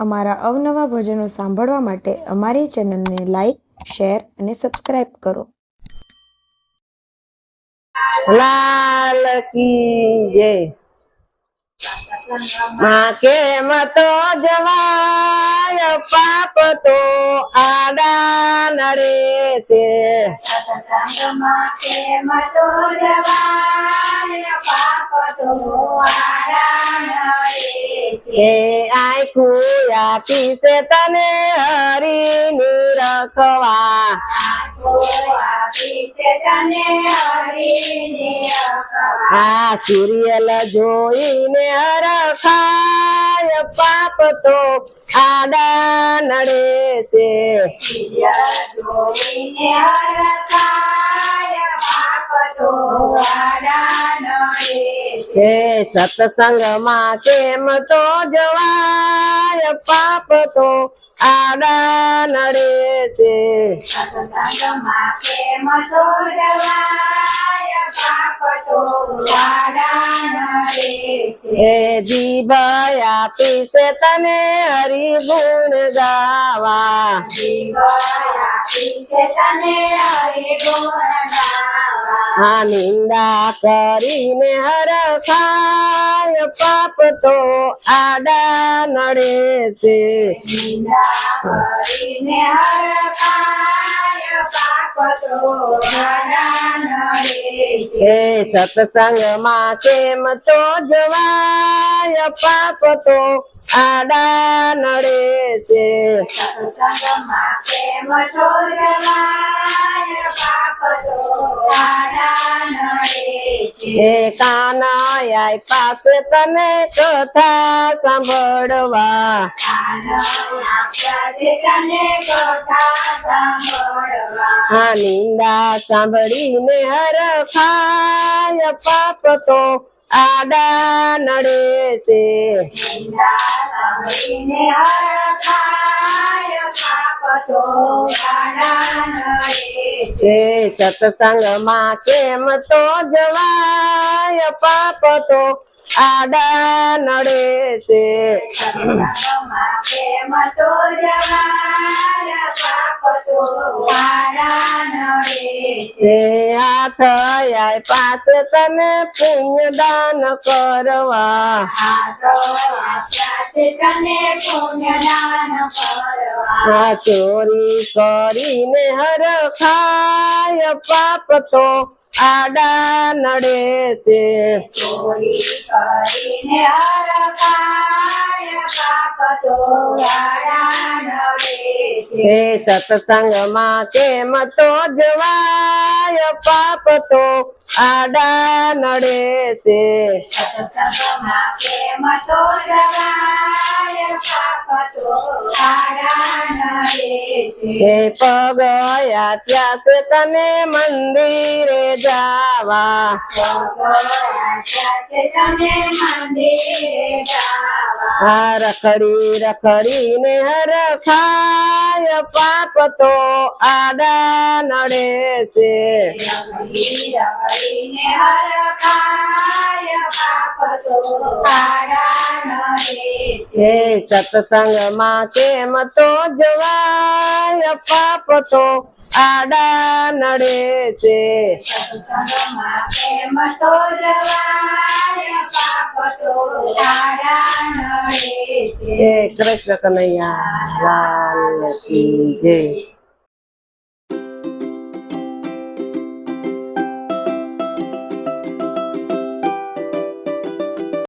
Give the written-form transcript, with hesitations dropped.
અમારા અવનવા ભજનો સાંભળવા માટે અમારી ચેનલને લાઈક, શેર અને સબસ્ક્રાઇબ કરો. લાલ કી જય. માં કેમ તો જવાય પાપ તો આડા નડે તે. કેમ તો જવાય પાપ તો આડા નડે એ આખું આપી છે તને હરી નિરખવા. આ સિરિયલ જોઈને હરખાય પાપ તો આડા નડે તે. હે સત્સંગમાં કેમ તો જવાય પાપ તો આડા નડે તે. હે જીભ આપી છે તને હરિ ગુણ ગાવા. આ નિંદા કરીને હરખાય પાપ તો આડા નડે છે. હે સત્સંગમાં કેમ તો જવાય પાપ તો આડા નડે છે. હે કાન પાસે તને કથા સાંભળવા. આ નિંદા સાંભળીને હરખાય પાપ તો આડા નડે છે. હે સત્સંગમાં કેમ તો જવાય પાપ તો આડા નડે છે. હાથ પાસે તને પુણ્ય દાન કરવા. આ ચોરી કરીને હરખાય પાપ તો આડા નડે છે. હે સત્સંગમાં કેમ તો જવાય પાપ તો આડા નડે છે. હે પગ આચ્યા છે તને મંદિરે જાવા. આ રખડી રખડીને હરખાય પાપ તો આડા નડે છે. હે સત્સંગમાં કેમ તો જવાય પાપ તો આડા નડે છે. હે કૃષ્ણ કનૈયા લાલ કી જય.